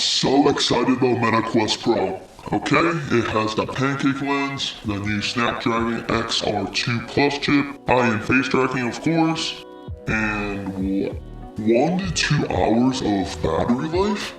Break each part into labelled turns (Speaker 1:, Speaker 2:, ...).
Speaker 1: so excited about Meta Quest Pro. Okay, it has the pancake lens, the new Snapdragon XR2 Plus chip, high-end face tracking of course, and 1 to 2 hours of battery life?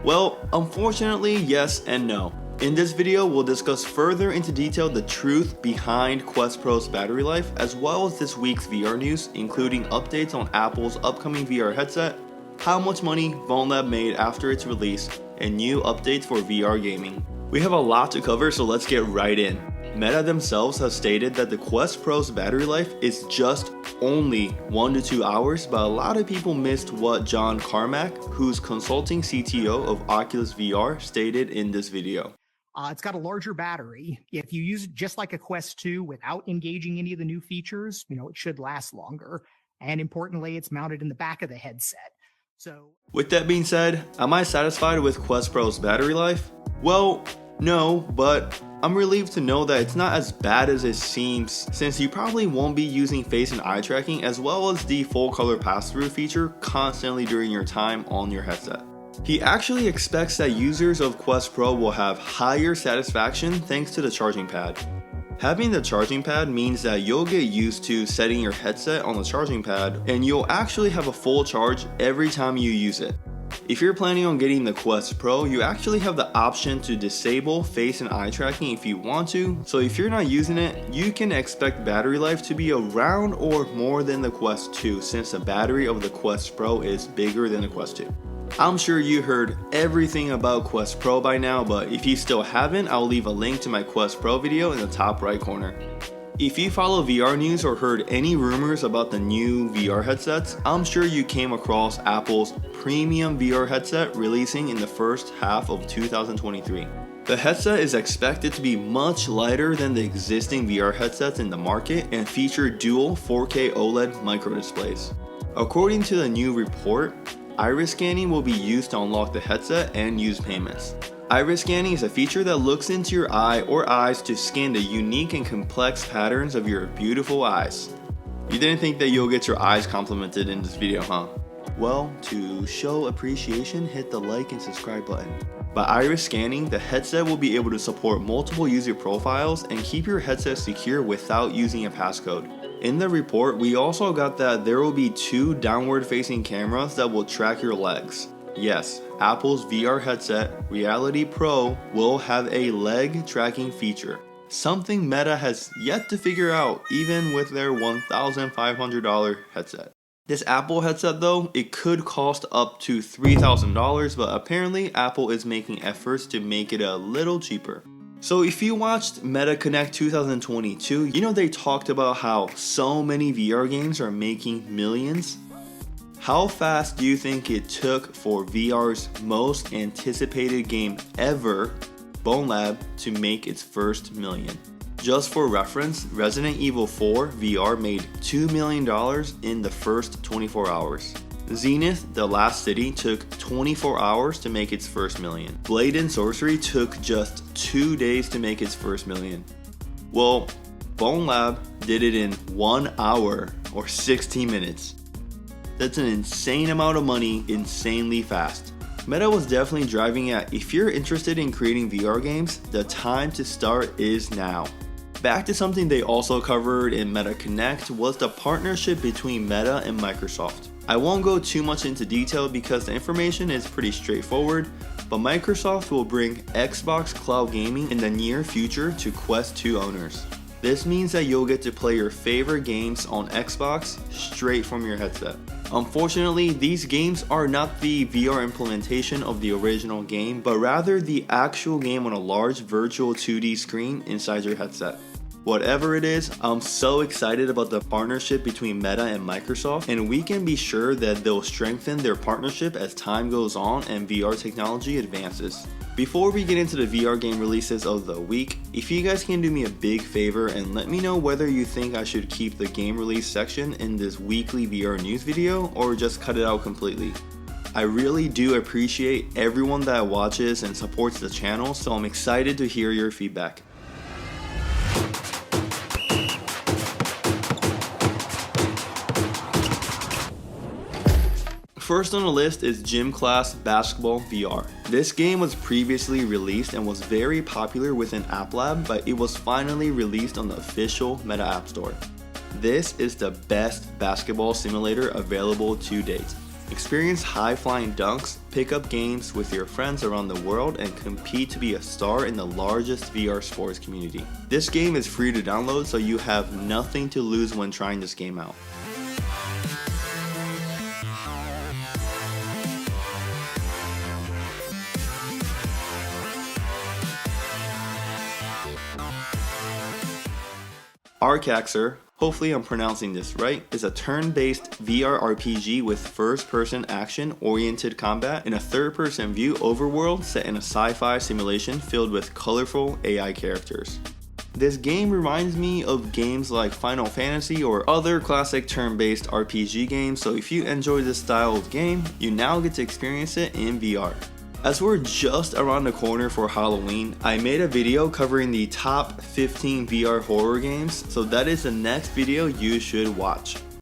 Speaker 2: Well, unfortunately, yes and no. In this video, we'll discuss further into detail the truth behind Quest Pro's battery life, as well as this week's VR news, including updates on Apple's upcoming VR headset, how much money Bonelab made after its release, and new updates for VR gaming. We have a lot to cover, so let's get right in. Meta themselves have stated that the Quest Pro's battery life is just only 1 to 2 hours, but a lot of people missed what John Carmack, who's consulting CTO of Oculus VR, stated in this video.
Speaker 3: It's got a larger battery. If you use it just like a Quest 2 without engaging any of the new features, it should last longer. And importantly, it's mounted in the back of the headset.
Speaker 2: With that being said, am I satisfied with Quest Pro's battery life? Well, no, but I'm relieved to know that it's not as bad as it seems, since you probably won't be using face and eye tracking as well as the full color pass-through feature constantly during your time on your headset. He actually expects that users of Quest Pro will have higher satisfaction thanks to the charging pad. Having the charging pad means that you'll get used to setting your headset on the charging pad and you'll actually have a full charge every time you use it. If you're planning on getting the Quest Pro, you actually have the option to disable face and eye tracking if you want to, so if you're not using it, you can expect battery life to be around or more than the Quest 2 since the battery of the Quest Pro is bigger than the Quest 2. I'm sure you heard everything about Quest Pro by now, but if you still haven't, I'll leave a link to my Quest Pro video in the top right corner. If you follow VR news or heard any rumors about the new VR headsets, I'm sure you came across Apple's premium VR headset releasing in the first half of 2023. The headset is expected to be much lighter than the existing VR headsets in the market and feature dual 4K OLED microdisplays. According to the new report, iris scanning will be used to unlock the headset and use payments. Iris scanning is a feature that looks into your eye or eyes to scan the unique and complex patterns of your beautiful eyes. You didn't think that you'll get your eyes complimented in this video, huh? Well, to show appreciation, hit the like and subscribe button. By iris scanning, the headset will be able to support multiple user profiles and keep your headset secure without using a passcode. In the report, we also got that there will be 2 downward-facing cameras that will track your legs. Yes, Apple's VR headset, Reality Pro, will have a leg tracking feature. Something Meta has yet to figure out, even with their $1,500 headset. This Apple headset though, it could cost up to $3,000, but apparently Apple is making efforts to make it a little cheaper. So if you watched Meta Connect 2022, they talked about how so many VR games are making millions. How fast do you think it took for VR's most anticipated game ever, Bonelab, to make its first million? Just for reference, Resident Evil 4 VR made $2 million in the first 24 hours. Zenith, The Last City, took 24 hours to make its first million. Blade and Sorcery took just 2 days to make its first million. Well, Bonelab did it in 1 hour or 60 minutes. That's an insane amount of money, insanely fast. Meta was definitely driving at, if you're interested in creating VR games, the time to start is now. Back to something they also covered in Meta Connect was the partnership between Meta and Microsoft. I won't go too much into detail because the information is pretty straightforward, but Microsoft will bring Xbox Cloud Gaming in the near future to Quest 2 owners. This means that you'll get to play your favorite games on Xbox straight from your headset. Unfortunately, these games are not the VR implementation of the original game, but rather the actual game on a large virtual 2D screen inside your headset. Whatever it is, I'm so excited about the partnership between Meta and Microsoft, and we can be sure that they'll strengthen their partnership as time goes on and VR technology advances. Before we get into the VR game releases of the week, if you guys can do me a big favor and let me know whether you think I should keep the game release section in this weekly VR news video or just cut it out completely. I really do appreciate everyone that watches and supports the channel, so I'm excited to hear your feedback. First on the list is Gym Class Basketball VR. This game was previously released and was very popular within App Lab, but it was finally released on the official Meta App Store. This is the best basketball simulator available to date. Experience high-flying dunks, pick up games with your friends around the world, and compete to be a star in the largest VR sports community. This game is free to download, so you have nothing to lose when trying this game out. Arcaxer, hopefully I'm pronouncing this right, is a turn-based VR RPG with first-person action-oriented combat in a third-person view overworld set in a sci-fi simulation filled with colorful AI characters. This game reminds me of games like Final Fantasy or other classic turn-based RPG games, so if you enjoy this style of game, you now get to experience it in VR. As we're just around the corner for Halloween, I made a video covering the top 15 VR horror games, so that is the next video you should watch.